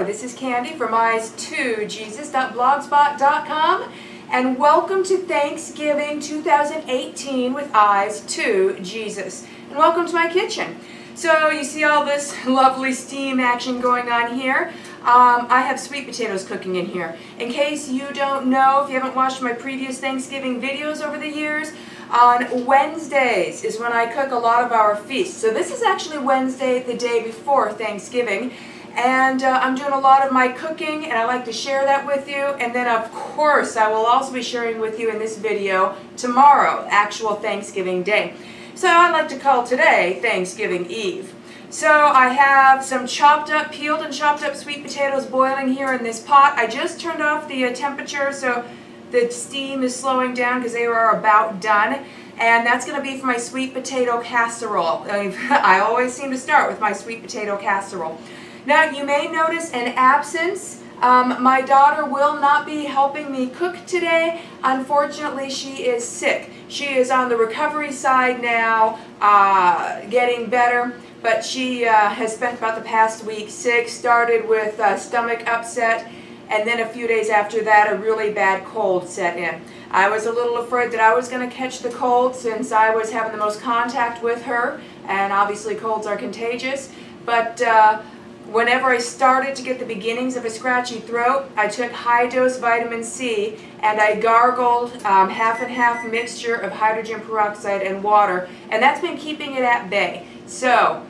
Hello, this is Candy from Eyes2Jesus.blogspot.com, and welcome to Thanksgiving 2018 with Eyes2Jesus. And welcome to my kitchen. So you see all this lovely steam action going on here. I have sweet potatoes cooking in here. In case you don't know, if you haven't watched my previous Thanksgiving videos over the years, on Wednesdays is when I cook a lot of our feasts. So this is actually Wednesday, the day before Thanksgiving. And I'm doing a lot of my cooking, and I like to share that with you. And then, of course, I will also be sharing with you in this video tomorrow, actual Thanksgiving Day. So I like to call today Thanksgiving Eve. So I have some peeled and chopped up sweet potatoes boiling here in this pot. I just turned off the temperature so the steam is slowing down because they are about done. And that's going to be for my sweet potato casserole. I always seem to start with my sweet potato casserole. Now, you may notice an absence. My daughter will not be helping me cook today. Unfortunately, she is sick. She is on the recovery side now, getting better, but she has spent about the past week sick, started with stomach upset, and then a few days after that, a really bad cold set in. I was a little afraid that I was going to catch the cold since I was having the most contact with her, and obviously colds are contagious, but whenever I started to get the beginnings of a scratchy throat, I took high-dose vitamin C and I gargled half and half mixture of hydrogen peroxide and water, and that's been keeping it at bay. So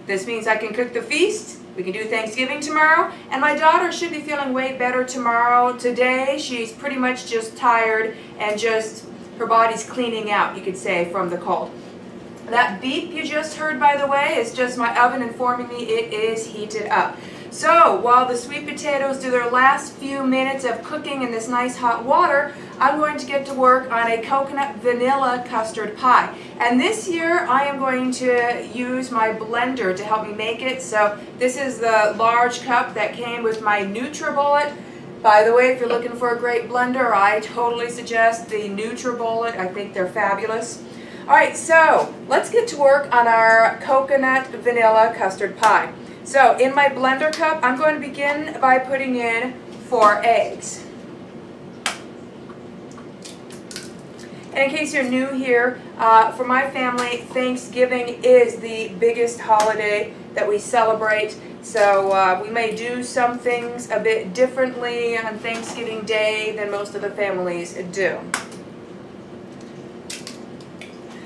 this means I can cook the feast, we can do Thanksgiving tomorrow, and my daughter should be feeling way better tomorrow. Today she's pretty much just tired and just her body's cleaning out, you could say, from the cold. That beep you just heard, by the way, is just my oven informing me it is heated up. So while the sweet potatoes do their last few minutes of cooking in this nice hot water, I'm going to get to work on a coconut vanilla custard pie. And this year I am going to use my blender to help me make it. So this is the large cup that came with my NutriBullet. By the way, if you're looking for a great blender, I totally suggest the NutriBullet. I think they're fabulous. Alright, so let's get to work on our coconut vanilla custard pie. So in my blender cup, I'm going to begin by putting in 4 eggs. And in case you're new here, for my family, Thanksgiving is the biggest holiday that we celebrate. So we may do some things a bit differently on Thanksgiving Day than most of the families do.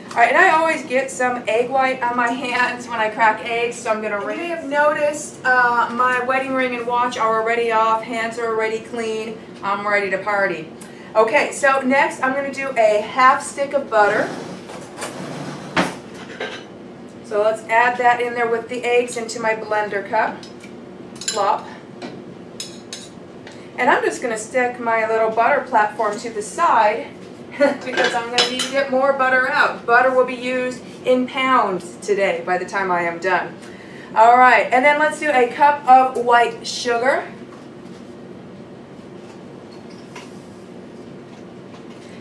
Alright, and I always get some egg white on my hands when I crack eggs, so I'm going to rinse. You may have noticed my wedding ring and watch are already off, hands are already clean, I'm ready to party. Okay, so next I'm going to do a half stick of butter. So let's add that in there with the eggs into my blender cup. Plop. And I'm just going to stick my little butter platform to the side because I'm going to need to get more butter out. Butter will be used in pounds today by the time I am done. Alright, and then let's do a cup of white sugar.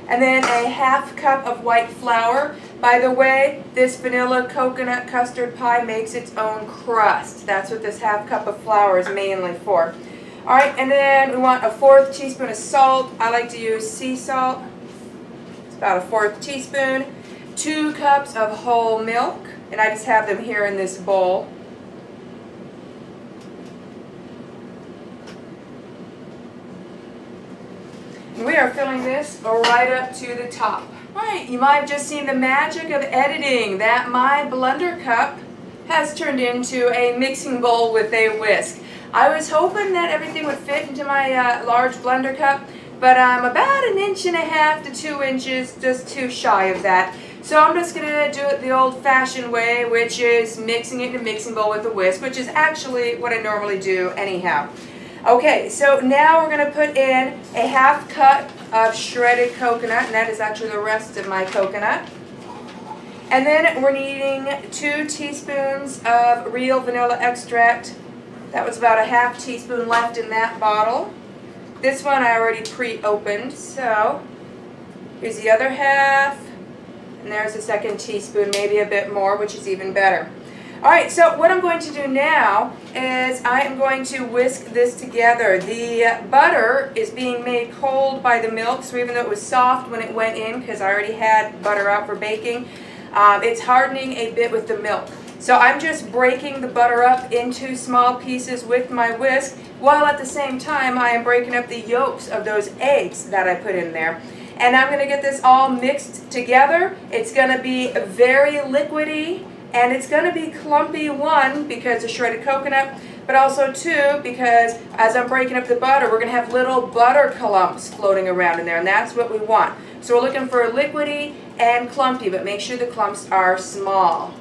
And then a half cup of white flour. By the way, this vanilla coconut custard pie makes its own crust. That's what this half cup of flour is mainly for. Alright, and then we want a 1/4 teaspoon of salt. I like to use sea salt. About a 1/4 teaspoon, 2 cups of whole milk, and I just have them here in this bowl. And we are filling this right up to the top. Alright, you might have just seen the magic of editing, that my blender cup has turned into a mixing bowl with a whisk. I was hoping that everything would fit into my large blender cup, but I'm about 1.5 to 2 inches, just too shy of that. So I'm just going to do it the old-fashioned way, which is mixing it in a mixing bowl with a whisk, which is actually what I normally do anyhow. Okay, so now we're going to put in a half cup of shredded coconut, and that is actually the rest of my coconut. And then we're needing 2 teaspoons of real vanilla extract. That was about a ½ teaspoon left in that bottle. This one I already pre-opened, so here's the other half, and there's a 2nd teaspoon, maybe a bit more, which is even better. Alright, so what I'm going to do now is I am going to whisk this together. The butter is being made cold by the milk, so even though it was soft when it went in, because I already had butter out for baking, it's hardening a bit with the milk. So I'm just breaking the butter up into small pieces with my whisk, while at the same time I am breaking up the yolks of those eggs that I put in there. And I'm going to get this all mixed together. It's going to be very liquidy. And it's going to be clumpy, one, because of shredded coconut, but also two, because as I'm breaking up the butter, we're going to have little butter clumps floating around in there, and that's what we want. So we're looking for liquidy and clumpy, but make sure the clumps are small.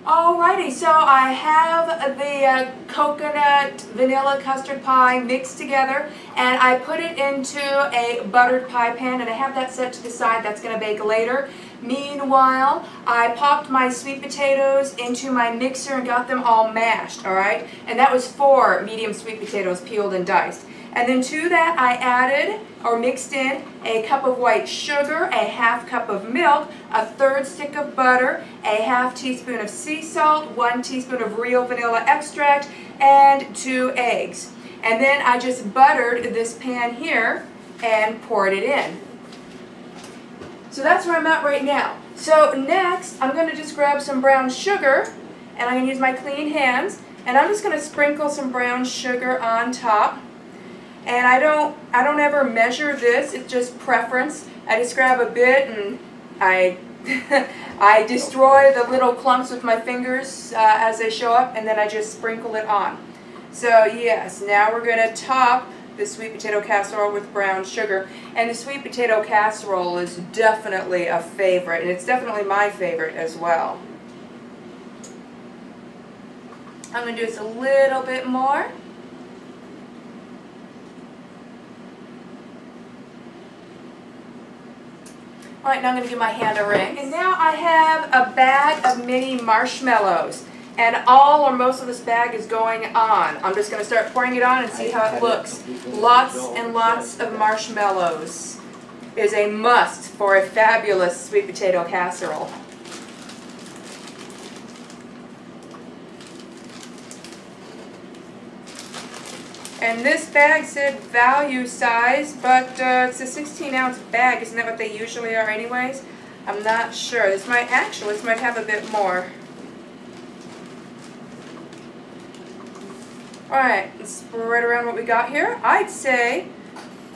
Alrighty, so I have the coconut vanilla custard pie mixed together, and I put it into a buttered pie pan, and I have that set to the side. That's going to bake later. Meanwhile, I popped my sweet potatoes into my mixer and got them all mashed, alright? And that was 4 medium sweet potatoes peeled and diced. And then to that I added, or mixed in, a cup of white sugar, a half cup of milk, a 1/3 stick of butter, a half teaspoon of sea salt, 1 teaspoon of real vanilla extract, and 2 eggs. And then I just buttered this pan here and poured it in. So that's where I'm at right now. So next, I'm going to just grab some brown sugar, and I'm going to use my clean hands, and I'm just going to sprinkle some brown sugar on top. And I don't ever measure this, it's just preference. I just grab a bit and I I destroy the little clumps with my fingers as they show up, and then I just sprinkle it on. So yes, now we're going to top the sweet potato casserole with brown sugar. And the sweet potato casserole is definitely a favorite, and it's definitely my favorite as well. I'm going to do this a little bit more. Alright, now I'm going to give my hand a ring. And now I have a bag of mini marshmallows. And all or most of this bag is going on. I'm just going to start pouring it on and see how it looks. Lots and lots of marshmallows is a must for a fabulous sweet potato casserole. And this bag said value size, but it's a 16-ounce bag. Isn't that what they usually are anyways? I'm not sure. This might have a bit more. Alright, let's spread around what we got here. I'd say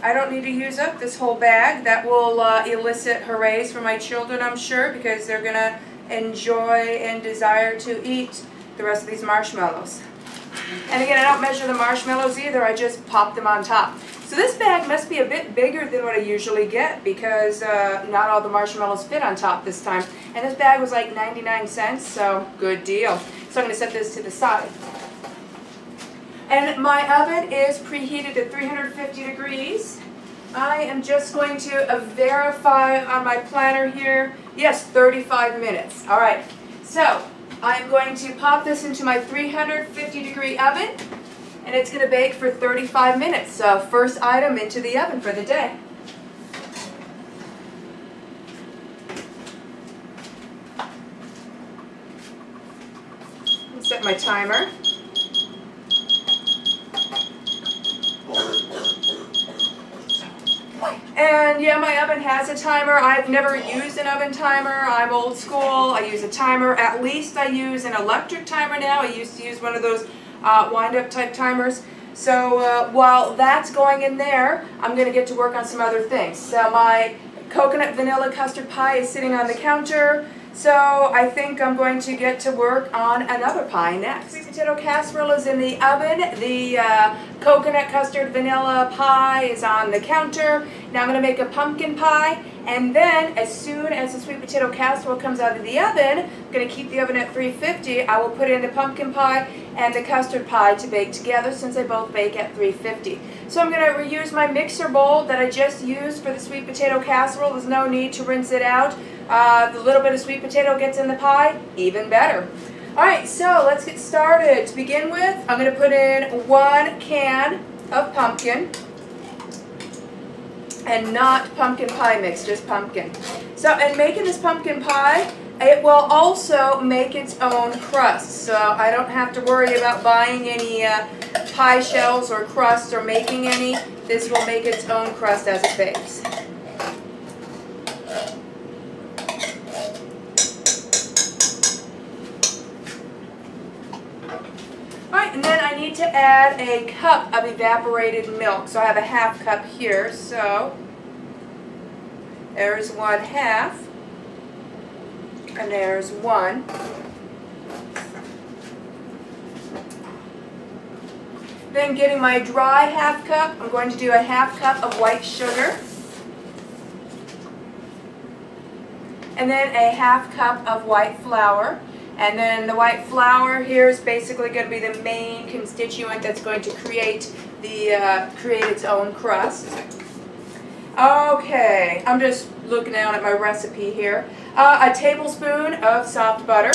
I don't need to use up this whole bag. That will elicit hoorays for my children, I'm sure, because they're going to enjoy and desire to eat the rest of these marshmallows. And again, I don't measure the marshmallows either, I just pop them on top. So this bag must be a bit bigger than what I usually get, because not all the marshmallows fit on top this time. And this bag was like 99 cents, so good deal. So I'm going to set this to the side. And my oven is preheated at 350 degrees. I am just going to verify on my planner here. Yes, 35 minutes. All right. So I'm going to pop this into my 350 degree oven, and it's going to bake for 35 minutes. So first item into the oven for the day. I'll set my timer. And yeah, my oven has a timer. I've never used an oven timer. I'm old school. I use a timer. At least I use an electric timer now. I used to use one of those wind-up type timers. So while that's going in there, I'm going to get to work on some other things. So my coconut vanilla custard pie is sitting on the counter. So I think I'm going to get to work on another pie next. Sweet potato casserole is in the oven. The coconut custard vanilla pie is on the counter. Now I'm going to make a pumpkin pie, and then as soon as the sweet potato casserole comes out of the oven, I'm going to keep the oven at 350. I will put in the pumpkin pie and the custard pie to bake together, since they both bake at 350. So I'm going to reuse my mixer bowl that I just used for the sweet potato casserole. There's no need to rinse it out. The little bit of sweet potato gets in the pie, even better. Alright, so let's get started. To begin with, I'm going to put in 1 can of pumpkin. And not pumpkin pie mix, just pumpkin. So in making this pumpkin pie, It will also make its own crust, so I don't have to worry about buying any pie shells or crusts or making any. This will make its own crust as it bakes. Alright, and then I need to add a cup of evaporated milk. So I have a half cup here, so there's 1/2. And there's 1. Then getting my dry half cup, I'm going to do a half cup of white sugar. And then a half cup of white flour. And then the white flour here is basically going to be the main constituent that's going to create its own crust. Okay, I'm just looking down at my recipe here. A tablespoon of soft butter.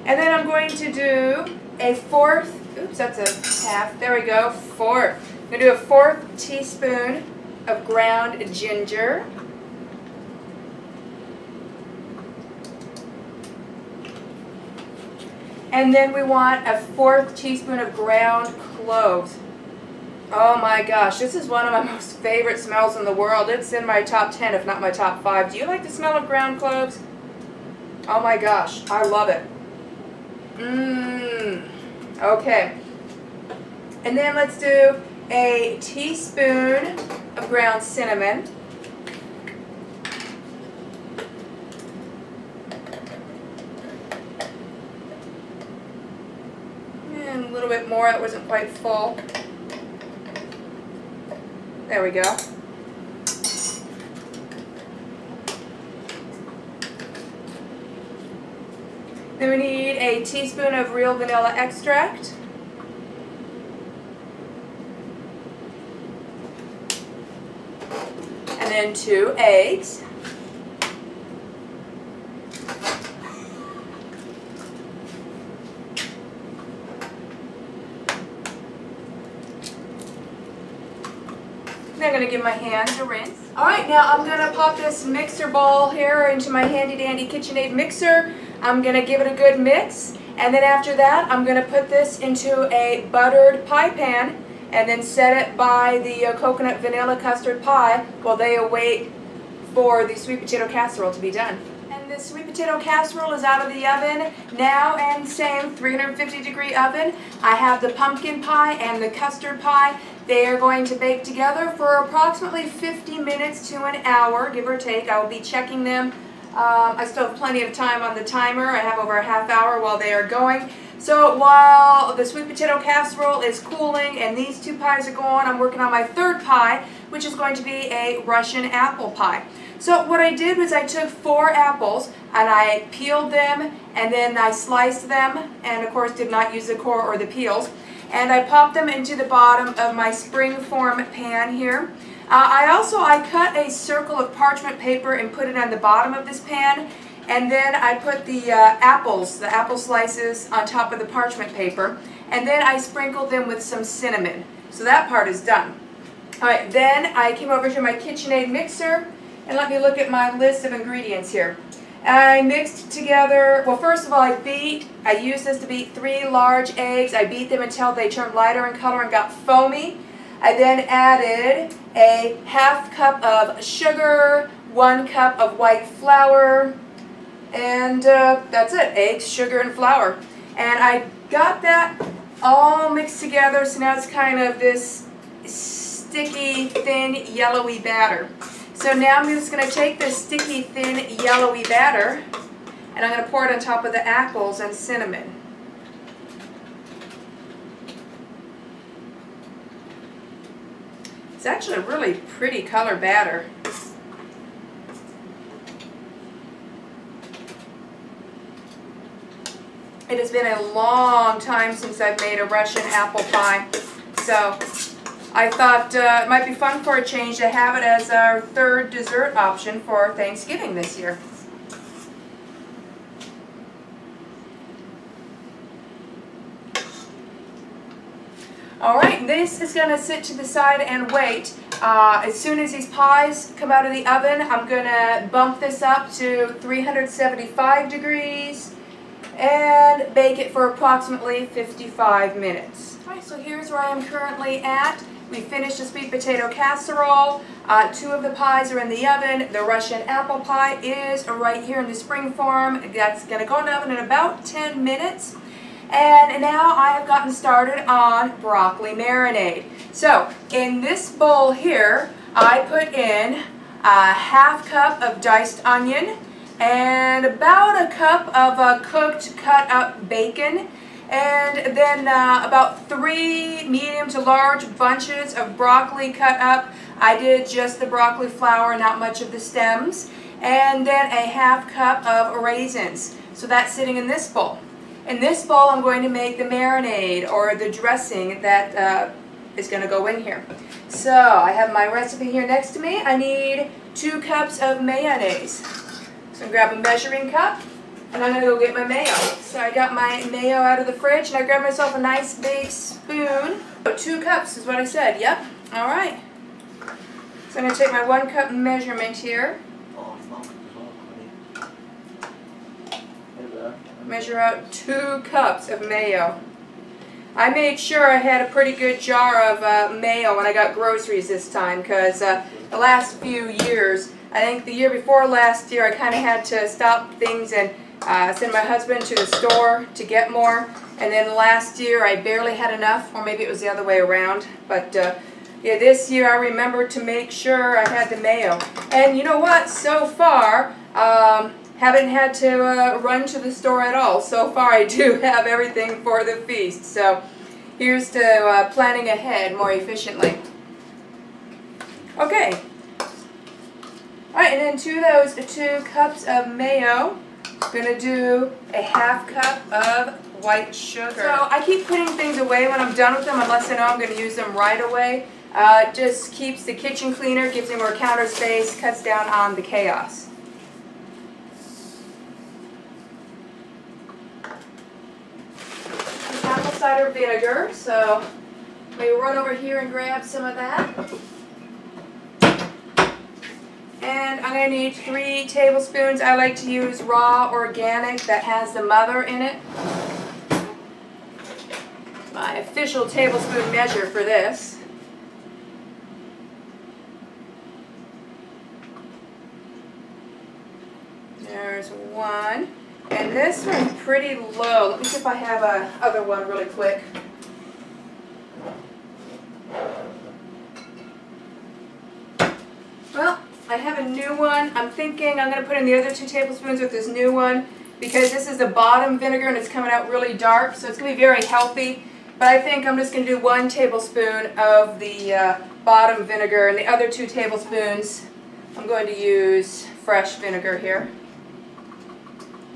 And then I'm going to do a 1/4, oops, that's a half, there we go, 1/4. I'm going to do a 1/4 teaspoon of ground ginger. And then we want a 1/4 teaspoon of ground cloves. Oh my gosh, this is one of my most favorite smells in the world. It's in my top 10, if not my top 5. Do you like the smell of ground cloves? Oh my gosh, I love it. Okay. And then let's do a teaspoon of ground cinnamon. And a little bit more, it wasn't quite full. There we go. Then we need a teaspoon of real vanilla extract. And then 2 eggs. I'm going to give my hands a rinse. Alright, now I'm going to pop this mixer bowl here into my handy dandy KitchenAid mixer. I'm going to give it a good mix, and then after that I'm going to put this into a buttered pie pan and then set it by the coconut vanilla custard pie while they await for the sweet potato casserole to be done. And the sweet potato casserole is out of the oven now, and same 350-degree oven. I have the pumpkin pie and the custard pie. They are going to bake together for approximately 50 minutes to an hour, give or take. I will be checking them. I still have plenty of time on the timer. I have over a half hour while they are going. So while the sweet potato casserole is cooling and these 2 pies are going, I'm working on my 3rd pie, which is going to be a Russian apple pie. So what I did was I took 4 apples and I peeled them, and then I sliced them, and of course did not use the core or the peels. And I popped them into the bottom of my springform pan here. I cut a circle of parchment paper and put it on the bottom of this pan, and then I put the apple slices on top of the parchment paper, and then I sprinkled them with some cinnamon. So that part is done. Alright, then I came over to my KitchenAid mixer, and let me look at my list of ingredients here. I mixed together, well, first of all, I used this to beat 3 large eggs. I beat them until they turned lighter in color and got foamy. I then added a half cup of sugar, 1 cup of white flour, and that's it, eggs, sugar, and flour. And I got that all mixed together, so now it's kind of this sticky, thin, yellowy batter. So now I'm just going to take this sticky, thin, yellowy batter, and I'm going to pour it on top of the apples and cinnamon. It's actually a really pretty color batter. It has been a long time since I've made a Russian apple pie, so I thought it might be fun for a change to have it as our 3rd dessert option for Thanksgiving this year. Alright, this is going to sit to the side and wait. As soon as these pies come out of the oven, I'm going to bump this up to 375 degrees and bake it for approximately 55 minutes. Alright, so here's where I am currently at. We finished the sweet potato casserole. 2 of the pies are in the oven. The Russian apple pie is right here in the spring form. That's going to go in the oven in about 10 minutes. And now I have gotten started on broccoli marinade. So in this bowl here, I put in a ½ cup of diced onion and about a cup of cooked cut up bacon, and then about 3 medium to large bunches of broccoli cut up. I did just the broccoli flower, not much of the stems, and then a ½ cup of raisins. So that's sitting in this bowl. In this bowl, I'm going to make the marinade, or the dressing that is going to go in here. So I have my recipe here next to me. I need 2 cups of mayonnaise. So I'm going to grab a measuring cup, and I'm going to go get my mayo. So I got my mayo out of the fridge, and I grabbed myself a nice big spoon. So 2 cups is what I said, yep. All right. So I'm going to take my 1 cup measurement here. Measure out 2 cups of mayo. I made sure I had a pretty good jar of mayo when I got groceries this time, because the last few years, I think the year before last year, I kind of had to stop things and send my husband to the store to get more. And then last year I barely had enough, or maybe it was the other way around. But yeah, this year I remembered to make sure I had the mayo. And you know what? So far, haven't had to run to the store at all. So far I do have everything for the feast. So here's to planning ahead more efficiently. Okay. Alright, and then to those 2 cups of mayo, I'm going to do a ½ cup of white sugar. So I keep putting things away when I'm done with them unless I know I'm going to use them right away. Just keeps the kitchen cleaner, gives me more counter space, cuts down on the chaos. Apple cider vinegar, so maybe run over here and grab some of that. And I'm going to need 3 tablespoons. I like to use raw organic that has the mother in it. My official tablespoon measure for this. There's 1. And this one's pretty low. Let me see if I have another one really quick. Well, I have a new one. I'm thinking I'm going to put in the other 2 tablespoons with this new one, because this is the bottom vinegar and it's coming out really dark, so it's going to be very healthy. But I think I'm just going to do 1 tablespoon of the bottom vinegar, and the other 2 tablespoons I'm going to use fresh vinegar here.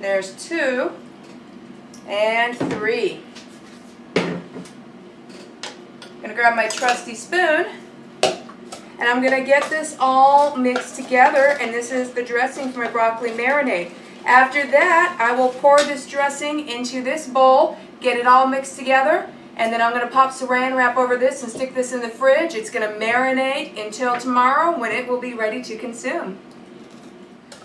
There's 2 and 3. I'm going to grab my trusty spoon, and I'm going to get this all mixed together, and this is the dressing for my broccoli marinade. After that, I will pour this dressing into this bowl, get it all mixed together, and then I'm going to pop saran wrap over this and stick this in the fridge. It's going to marinate until tomorrow, when it will be ready to consume.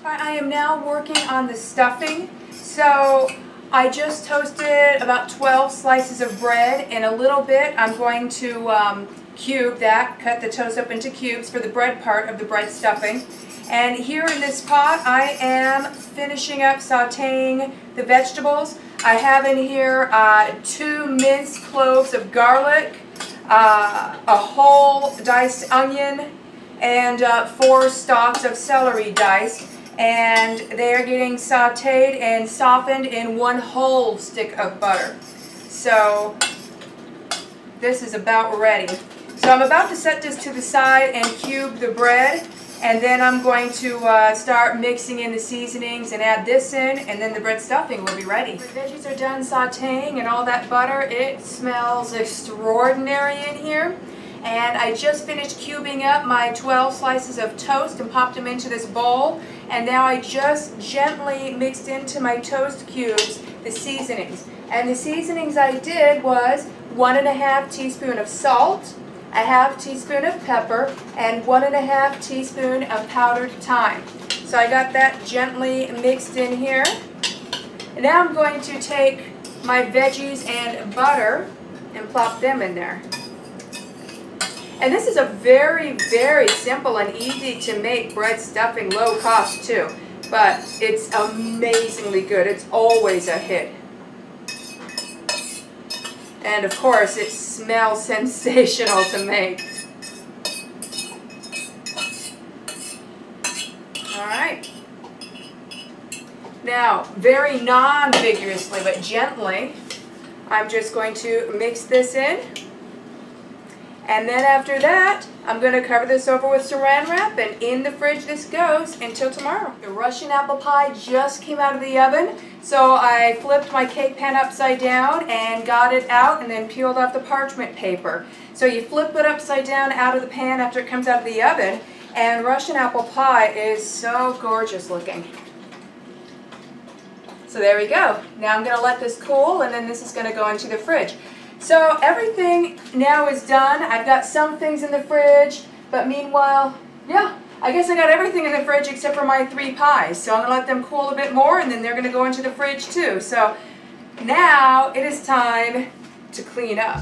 I am now working on the stuffing. So I just toasted about 12 slices of bread. In a little bit I'm going to cube that, cut the toast up into cubes for the bread part of the bread stuffing. And here in this pot I am finishing up sauteing the vegetables. I have in here 2 minced cloves of garlic, a whole diced onion, and 4 stalks of celery diced. And they are getting sauteed and softened in 1 whole stick of butter. So this is about ready. So I'm about to set this to the side and cube the bread, and then I'm going to start mixing in the seasonings and add this in, and then the bread stuffing will be ready. The veggies are done sauteing and all that butter. It smells extraordinary in here. And I just finished cubing up my 12 slices of toast and popped them into this bowl. And now I just gently mixed into my toast cubes the seasonings. And the seasonings I did was 1½ teaspoon of salt, a half teaspoon of pepper, and 1½ teaspoon of powdered thyme. So I got that gently mixed in here. And now I'm going to take my veggies and butter and plop them in there. And this is a very, very simple and easy to make bread stuffing, low cost too. But it's amazingly good. It's always a hit. And of course, it smells sensational to make. Alright. Now, very non-vigorously but gently, I'm just going to mix this in. And then after that, I'm going to cover this over with saran wrap, and in the fridge this goes until tomorrow. The Russian apple pie just came out of the oven, so I flipped my cake pan upside down and got it out and then peeled off the parchment paper. So you flip it upside down out of the pan after it comes out of the oven, and Russian apple pie is so gorgeous looking. So there we go. Now I'm going to let this cool, and then this is going to go into the fridge. So everything now is done. I've got some things in the fridge, but meanwhile, yeah, I guess I got everything in the fridge except for my 3 pies. So I'm going to let them cool a bit more, and then they're going to go into the fridge too. So now it is time to clean up.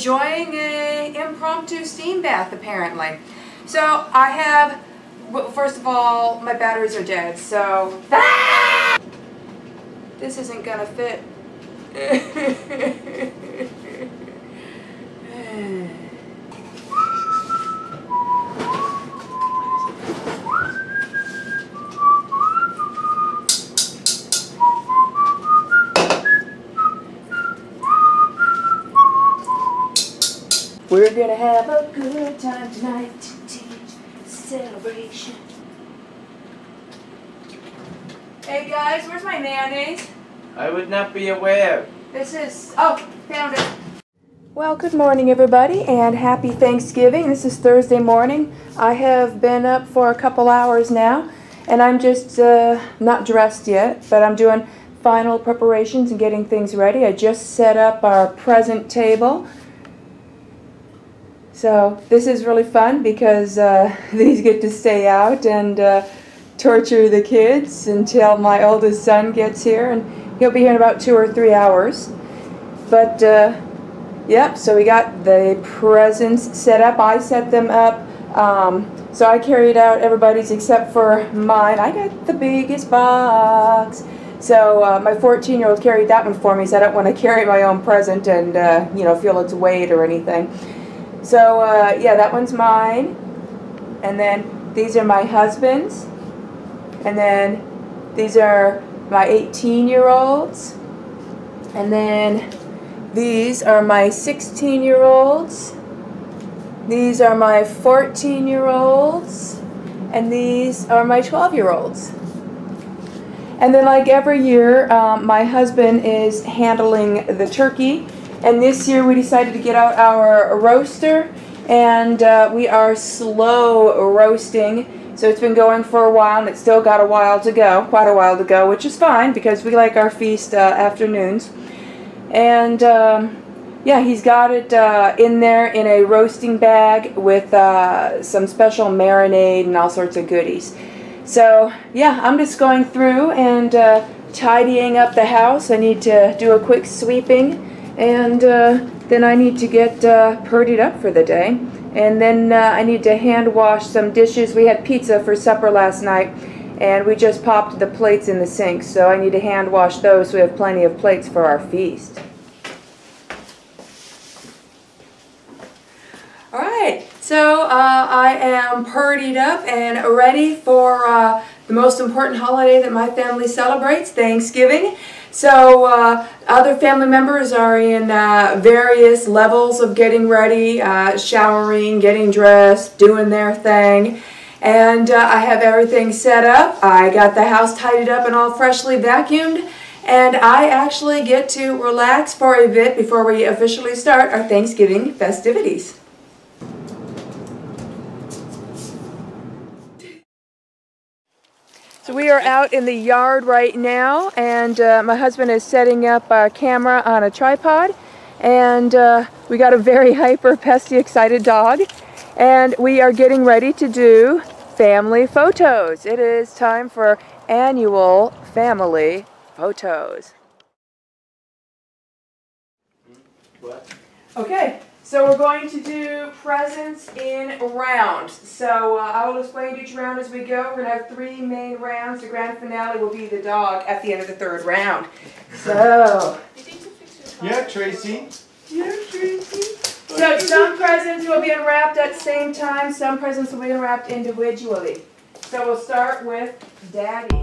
enjoying an impromptu steam bath apparently. So I have Well, first of all, my batteries are dead, so... This isn't gonna fit. We're gonna have a good time tonight. Celebration. Hey guys, where's my mayonnaise? I would not be aware. This is... Oh, found it. Well, good morning everybody and happy Thanksgiving. This is Thursday morning. I have been up for a couple hours now and I'm just not dressed yet, but I'm doing final preparations and getting things ready. I just set up our present table. So this is really fun because these get to stay out and torture the kids until my oldest son gets here, and he'll be here in about 2 or 3 hours. But yep, so we got the presents set up. I set them up. So I carried out everybody's except for mine. I got the biggest box. So my 14-year-old carried that one for me, so I don't want to carry my own present and you know, feel its weight or anything. So, yeah, that one's mine, and then these are my husband's, and then these are my 18-year-olds, and then these are my 16-year-olds, these are my 14-year-olds, and these are my 12-year-olds. And then, like every year, my husband is handling the turkey. And this year we decided to get out our roaster, and we are slow roasting. So it's been going for a while, and it's still got a while to go, quite a while to go, which is fine because we like our feast afternoons. And yeah, he's got it in there in a roasting bag with some special marinade and all sorts of goodies. So yeah, I'm just going through and tidying up the house. I need to do a quick sweeping. And then I need to get purdied up for the day. And then I need to hand wash some dishes. We had pizza for supper last night, and we just popped the plates in the sink. So I need to hand wash those so we have plenty of plates for our feast. Alright, so I am purdied up and ready for the most important holiday that my family celebrates, Thanksgiving. So other family members are in various levels of getting ready, showering, getting dressed, doing their thing. And I have everything set up. I got the house tidied up and all freshly vacuumed. And I actually get to relax for a bit before we officially start our Thanksgiving festivities. So we are out in the yard right now, and my husband is setting up our camera on a tripod, and we got a very hyper, pesty, excited dog, and we are getting ready to do family photos. It is time for annual family photos. What? Okay. So we're going to do presents in rounds. So I will explain each round as we go. We're going to have 3 main rounds. The grand finale will be the dog at the end of the 3rd round. So. Yeah, Tracy. Yeah, Tracy. So some presents will be unwrapped at the same time. Some presents will be unwrapped individually. So we'll start with Daddy.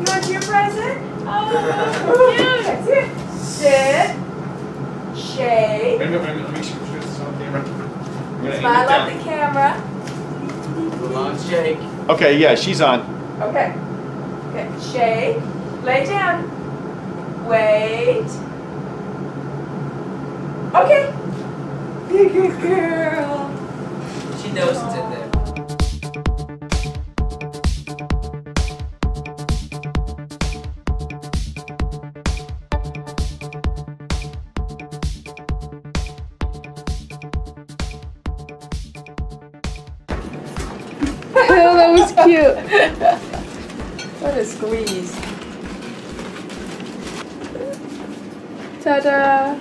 on to your present. Oh, cute. That's it. Sit. Shake. Let me see if it's on camera. Smile at the camera. Come on, shake. Okay, yeah, she's on. Okay. Okay. Shake. Lay down. Wait. Okay. Be a good girl. She knows it's in there. Oh, that was cute. What a squeeze. Ta-da.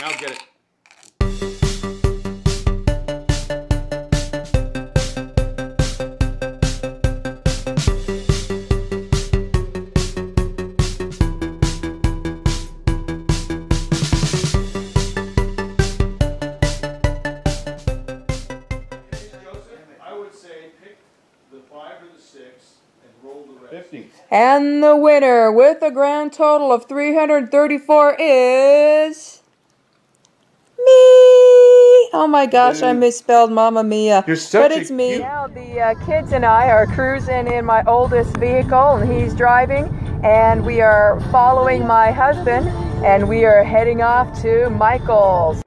Now get it. I would say pick the 5 or the 6 and roll the rest. 50. And the winner with a grand total of 334 is me. Oh my gosh, I misspelled Mamma Mia. You're such but a it's me. cute- Now the kids and I are cruising in my oldest vehicle, and he's driving, and we are following my husband, and we are heading off to Michael's.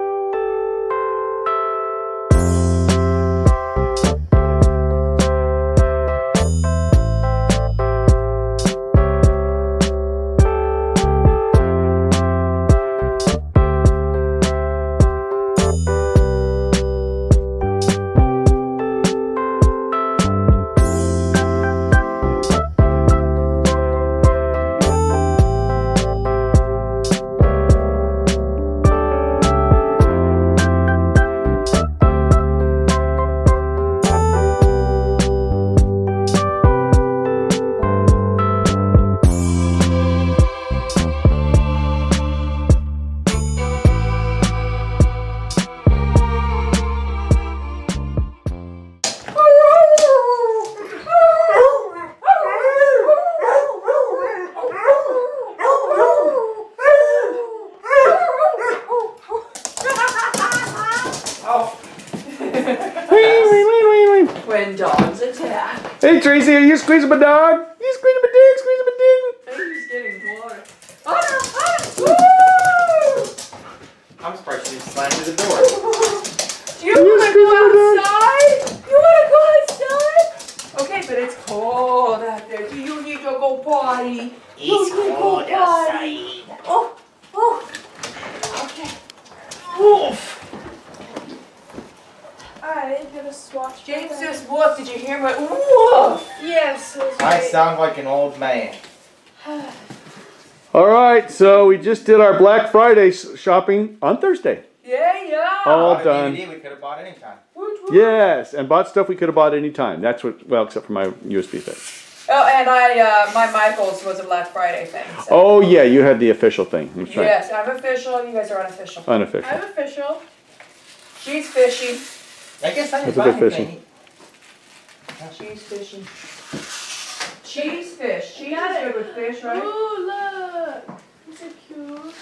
When dogs attack. Hey Tracy, are you squeezing my dog? You squeezing my dick, squeezing my dick. I think he's getting water. Oh, woo! I'm surprised she didn't slam through the door. Do you want to go outside? You want to go outside? Okay, but it's cold out there. Do you need to go potty? It's cold outside. Oh, oh. Okay. Woof. I'm gonna swatch. James says woof. Did you hear my woof? Yes. I sound like an old man. All right, so we just did our Black Friday shopping on Thursday. Yeah. All Bought a done. DVD we could have bought anytime. Woot, woot. Yes, and bought stuff we could have bought any time. That's what, well, except for my USB thing. Oh, and my Michael's was a Black Friday thing. So. Oh yeah, you had the official thing. That's right. Yes, I'm official. You guys are unofficial. Unofficial. I'm official. She's fishy. I guess I can That's a bit find fishy. anything. She's fishing. Cheese fish. Cheese Got is it. good with fish, right? Ooh, look. It's so cute.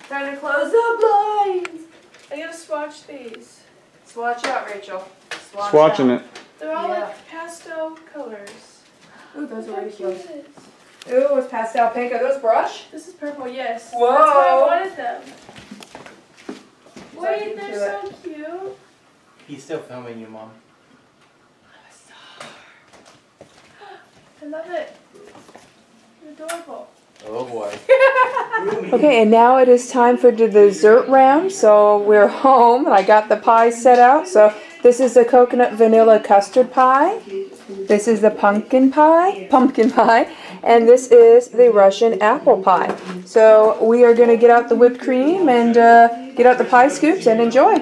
Trying to close the blinds. I gotta swatch these. Swatch out, Rachel. Swatching it. They're all Yeah. like pastel colors. Ooh, those are Look how really cute close. it is. Ooh, it's pastel pink. Are those brush? This is purple, yes. Whoa. That's why I wanted them. Whoa. Wait, they're so cute. He's still filming you, Mom. I love it. You're adorable. Oh boy. Okay, and now it is time for the dessert round. So we're home. I got the pie set out. So this is the coconut vanilla custard pie. This is the pumpkin pie, and this is the Russian apple pie. So we are going to get out the whipped cream and get out the pie scoops and enjoy.